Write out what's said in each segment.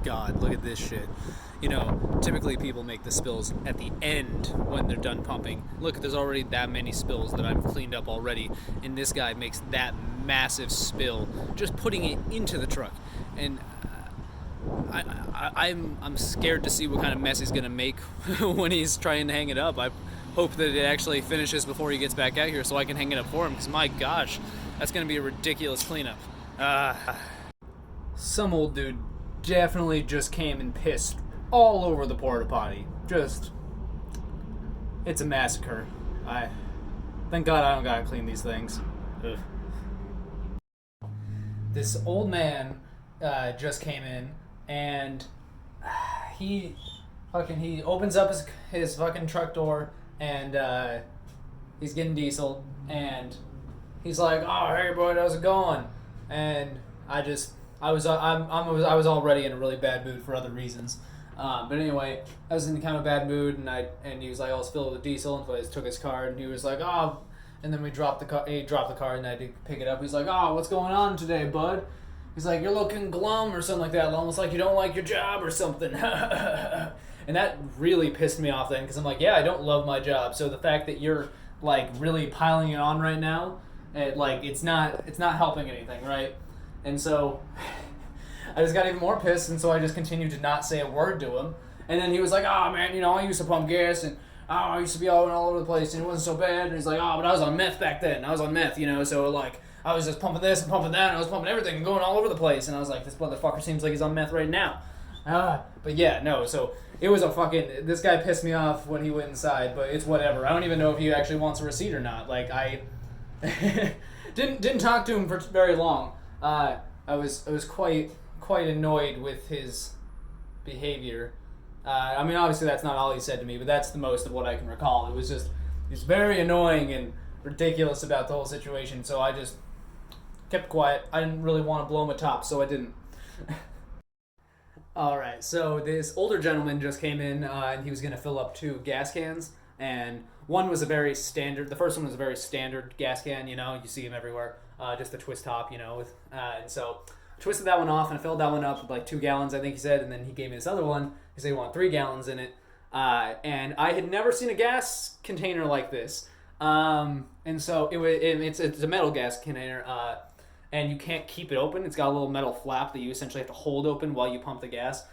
God, look at this shit. You know, typically people make the spills at the end when they're done pumping. Look, there's already that many spills that I've cleaned up already, and this guy makes that massive spill just putting it into the truck. And I'm scared to see what kind of mess he's gonna make when he's trying to hang it up. I hope that it actually finishes before he gets back out here so I can hang it up for him. Because my gosh, that's gonna be a ridiculous cleanup. Some old dude definitely just came and pissed all over the porta potty. It's a massacre. Thank God I don't gotta clean these things. Ugh. This old man just came in and he he opens up his fucking truck door and he's getting diesel and he's like, "Oh, hey bud, how's it going?" And I was already in a really bad mood for other reasons. But anyway, I was in kind of a bad mood, and he was like, "I was filled with diesel," and so I just took his card, and he was like, "Oh," and then we dropped the car. He dropped the card, and I did pick it up. He's like, "Oh, what's going on today, bud?" He's like, "You're looking glum or something like that, almost like you don't like your job or something." And that really pissed me off then, because I'm like, yeah, I don't love my job. So the fact that you're like really piling it on right now, it's not helping anything, right? And so I just got even more pissed, and so I just continued to not say a word to him. And then he was like, "Oh man, I used to pump gas, and I used to be all over the place, and it wasn't so bad." And he's like, "Oh, but I was on meth back then. I was on meth, so like I was just pumping this and pumping that, and I was pumping everything and going all over the place." And I was like, "This motherfucker seems like he's on meth right now." But yeah, no. So it was this guy pissed me off when he went inside, but it's whatever. I don't even know if he actually wants a receipt or not. Like I didn't talk to him for very long. I was quite annoyed with his behavior. I mean, obviously that's not all he said to me, but that's the most of what I can recall. It was just, he's very annoying and ridiculous about the whole situation, so I just kept quiet. I didn't really want to blow him a top, so I didn't. Alright, so this older gentleman just came in, and he was going to fill up 2 gas cans, and the first one was a very standard gas can, you see them everywhere, just a twist top, and so twisted that one off and I filled that one up with like 2 gallons, I think he said, and then he gave me this other one. He said he wanted 3 gallons in it, and I had never seen a gas container like this, and so it's a metal gas container, and you can't keep it open. It's got a little metal flap that you essentially have to hold open while you pump the gas,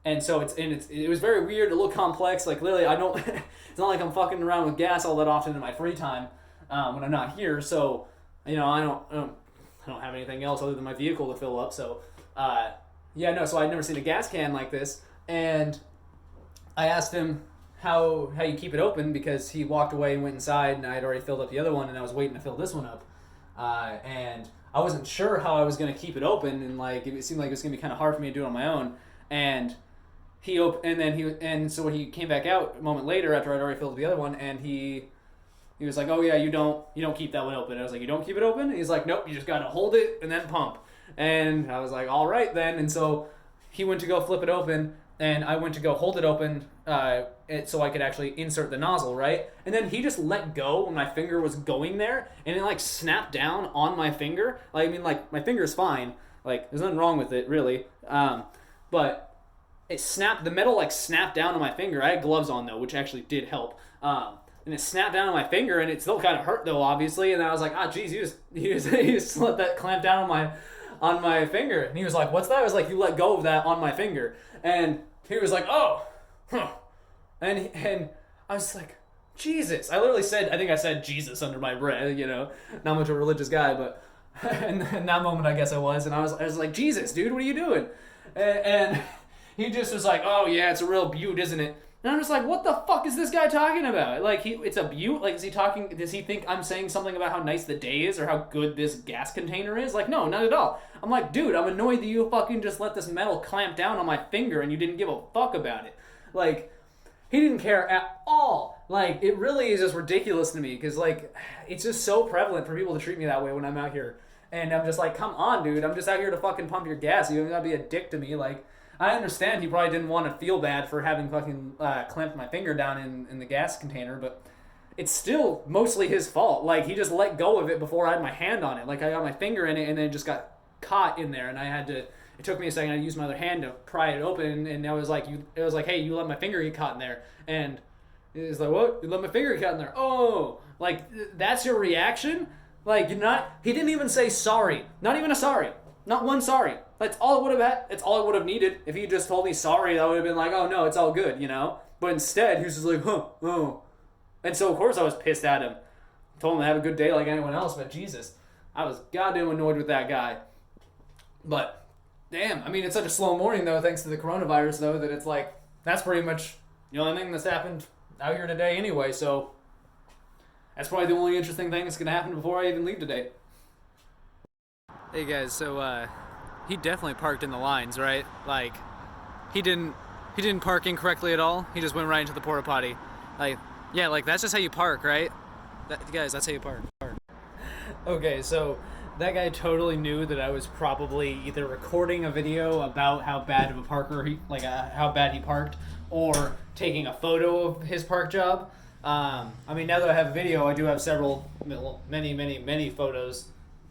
and so it was very weird, a little complex. Like literally, I don't. It's not like I'm fucking around with gas all that often in my free time when I'm not here. So I don't have anything else other than my vehicle to fill up. So, so I'd never seen a gas can like this. And I asked him how you keep it open because he walked away and went inside and I had already filled up the other one and I was waiting to fill this one up. And I wasn't sure how I was going to keep it open and it seemed like it was going to be kind of hard for me to do it on my own. And so when he came back out a moment later after I'd already filled the other one and he was like, "Oh yeah, you don't keep that one open." And I was like, "You don't keep it open?" And he's like, "Nope, you just gotta hold it and then pump." And I was like, "All right then." And so he went to go flip it open, and I went to go hold it open, so I could actually insert the nozzle, right? And then he just let go when my finger was going there, and it snapped down on my finger. My finger's fine. There's nothing wrong with it really, but it snapped. The metal snapped down on my finger. I had gloves on though, which actually did help. And it snapped down on my finger, and it still kind of hurt though, obviously. And I was like, geez, you just let that clamp down on my finger. And he was like, "What's that?" I was like, "You let go of that on my finger." And he was like, "Oh, huh." And I was like, Jesus. I think I said Jesus under my breath, not much of a religious guy, but in that moment, I guess I was. And I was like, "Jesus, dude, what are you doing?" And he just was like, "Oh yeah, it's a real beaut, isn't it?" And I'm just like, what the fuck is this guy talking about? It's a beaut? Does he think I'm saying something about how nice the day is or how good this gas container is? No, not at all. I'm like, dude, I'm annoyed that you fucking just let this metal clamp down on my finger and you didn't give a fuck about it. He didn't care at all. It really is just ridiculous to me because, it's just so prevalent for people to treat me that way when I'm out here. And I'm just like, come on, dude, I'm just out here to fucking pump your gas. You don't gotta be a dick to me, I understand he probably didn't want to feel bad for having fucking clamped my finger down in the gas container, but it's still mostly his fault. He just let go of it before I had my hand on it. I got my finger in it and then it just got caught in there and I had to it took me a second. I used my other hand to pry it open, and it was like, hey, you let my finger get caught in there. And it's like, what? You let my finger get caught in there. Oh, like, that's your reaction? Like, he didn't even say sorry. Not even a sorry. Not one sorry. That's all it would have had. It's all it would have needed. If he just told me sorry, that would have been like, oh no, it's all good, But instead, he was just like, oh. And so, of course, I was pissed at him. Told him to have a good day like anyone else, but Jesus, I was goddamn annoyed with that guy. But, damn, I mean, it's such a slow morning, though, thanks to the coronavirus, though, that it's like, that's pretty much the only thing that's happened out here today anyway, so that's probably the only interesting thing that's going to happen before I even leave today. Hey, guys, so, he definitely parked in the lines, right? Like, he didn't park incorrectly at all. He just went right into the porta potty. Like, yeah, like, that's just how you park, right? Guys, that's how you park. Okay, so that guy totally knew that I was probably either recording a video about how bad of a parker how bad he parked, or taking a photo of his park job. I mean, now that I have a video, I do have many photos,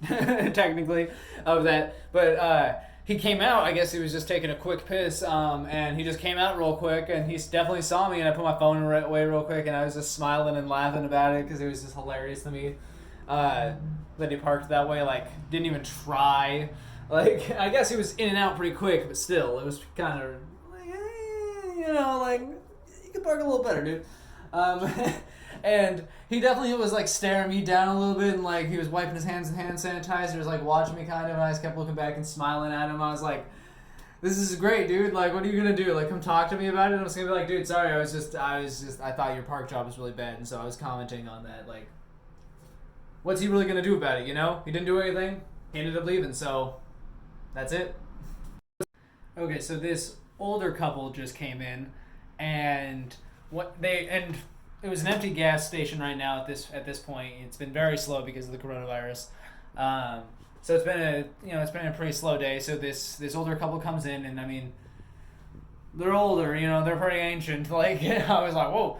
technically, of that. But he came out. I guess he was just taking a quick piss, and he just came out real quick, and he definitely saw me, and I put my phone away real quick, and I was just smiling and laughing about it because it was just hilarious to me that he parked that way. Like, didn't even try. Like, I guess he was in and out pretty quick, but still, it was kind of like, you could park a little better, dude. And he definitely was like staring me down a little bit, and like he was wiping his hands with hand sanitizer, he was like watching me kind of, and I just kept looking back and smiling at him. I was like, this is great, dude. Like, what are you gonna do? Like, come talk to me about it? And I was gonna be like, dude, sorry, I thought your park job was really bad, and so I was commenting on that. Like, what's he really gonna do about it? He didn't do anything. He ended up leaving, so that's it. Okay, so this older couple just came in, and it was an empty gas station right now at this point. It's been very slow because of the coronavirus. So it's been a pretty slow day. So this older couple comes in, and I mean, they're older, they're pretty ancient. Like, I was like, whoa.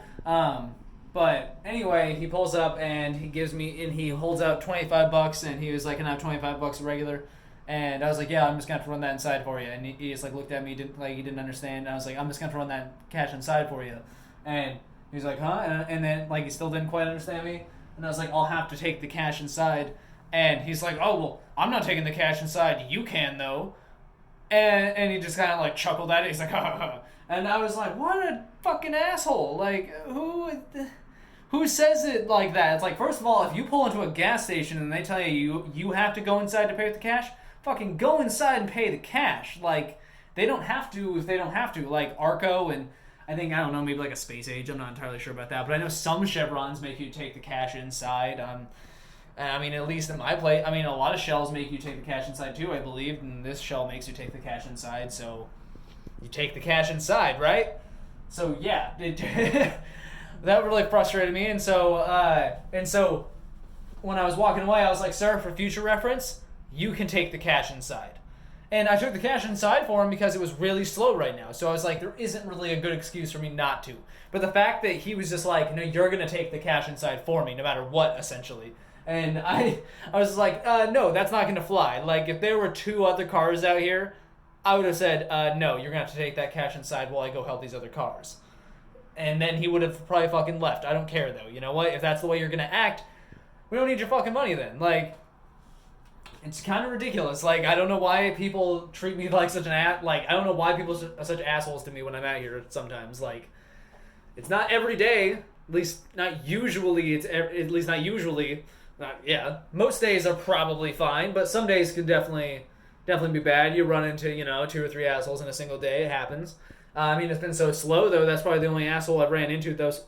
But anyway, he pulls up and he holds out $25, and he was like, can I have $25 regular? And I was like, yeah, I'm just gonna have to run that inside for you. And he just like looked at me, he didn't understand. And I was like, I'm just gonna have to run that cash inside for you. And he was like, huh? And then like he still didn't quite understand me. And I was like, I'll have to take the cash inside. And he's like, oh, well, I'm not taking the cash inside. You can, though. And he just kind of like chuckled at it. He's like, ha ha ha. And I was like, what a fucking asshole. Like, who says it like that? It's like, first of all, if you pull into a gas station and they tell you have to go inside to pay with the cash, fucking go inside and pay the cash. Like, they don't have to if they don't have to. Like, Arco and I don't know, maybe like a Space Age. I'm not entirely sure about that. But I know some Chevrons make you take the cash inside. I mean, at least in my place, I mean, a lot of shells make you take the cash inside too, I believe. And this shell makes you take the cash inside. So you take the cash inside, right? So yeah, that really frustrated me. And so when I was walking away, I was like, sir, for future reference, you can take the cash inside. And I took the cash inside for him because it was really slow right now. So I was like, there isn't really a good excuse for me not to. But the fact that he was just like, no, you're going to take the cash inside for me no matter what, essentially. And I was like, no, that's not going to fly. Like, if there were two other cars out here, I would have said, no, you're going to have to take that cash inside while I go help these other cars. And then he would have probably fucking left. I don't care, though. You know what? If that's the way you're going to act, we don't need your fucking money then. Like, it's kind of ridiculous. Like, I don't know why people treat me like such an I don't know why people are such assholes to me when I'm out here sometimes. Like, it's not every day. At least not usually. Most days are probably fine, but some days can definitely be bad. You run into, 2 or 3 assholes in a single day. It happens. I mean, it's been so slow, though. That's probably the only asshole I've ran into thus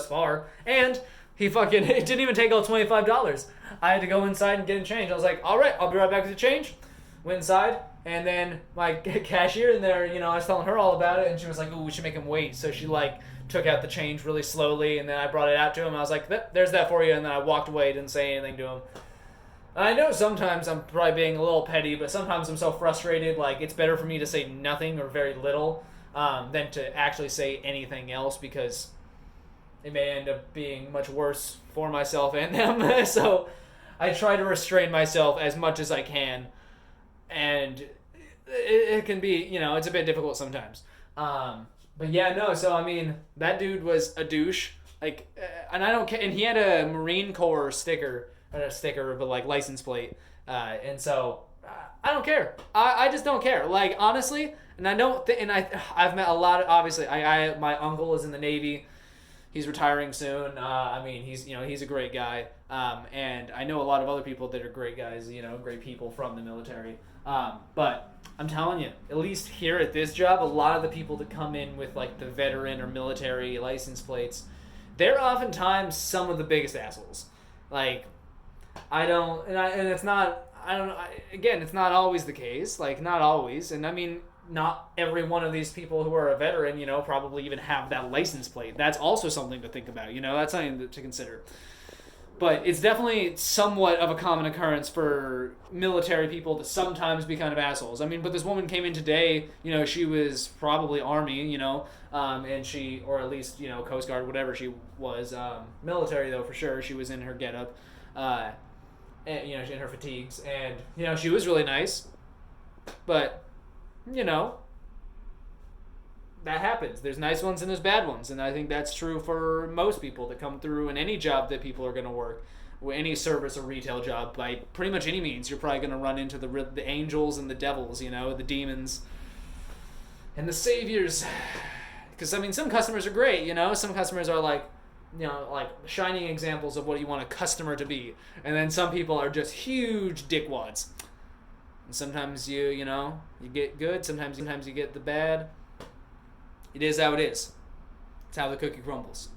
far. And it didn't even take all $25. I had to go inside and get a change. I was like, all right, I'll be right back with the change. Went inside, and then my cashier in there, I was telling her all about it, and she was like, ooh, we should make him wait. So she, took out the change really slowly, and then I brought it out to him. I was like, there's that for you, and then I walked away, didn't say anything to him. I know sometimes I'm probably being a little petty, but sometimes I'm so frustrated, it's better for me to say nothing or very little than to actually say anything else, because it may end up being much worse for myself and them. So I try to restrain myself as much as I can. And it can be, it's a bit difficult sometimes. But yeah, no. So I mean, that dude was a douche. Like, and I don't care. And he had a Marine Corps sticker, not a sticker, but like license plate. And so I don't care. I just don't care. Like, honestly, and I don't. I've met a lot of, obviously. My uncle is in the Navy. He's retiring soon. I mean, he's a great guy. And I know a lot of other people that are great guys. Great people from the military. But I'm telling you, at least here at this job, a lot of the people that come in with like the veteran or military license plates, they're oftentimes some of the biggest assholes. Like, and it's not. I don't know. Again, it's not always the case. Like, not always. And I mean, not every one of these people who are a veteran, probably even have that license plate. That's also something to think about. That's something to consider. But it's definitely somewhat of a common occurrence for military people to sometimes be kind of assholes. I mean, but this woman came in today, she was probably Army, and she, or at least, Coast Guard, whatever she was, military though, for sure. She was in her getup, and, in her fatigues, and, she was really nice, but, that happens. There's nice ones and there's bad ones, and I think that's true for most people that come through in any job that people are going to work, any service or retail job. By pretty much any means, you're probably going to run into the angels and the devils, the demons and the saviors. Because I mean, some customers are great, Some customers are like shining examples of what you want a customer to be, and then some people are just huge dickwads. And sometimes you get good, sometimes you get the bad. It is how it is. It's how the cookie crumbles.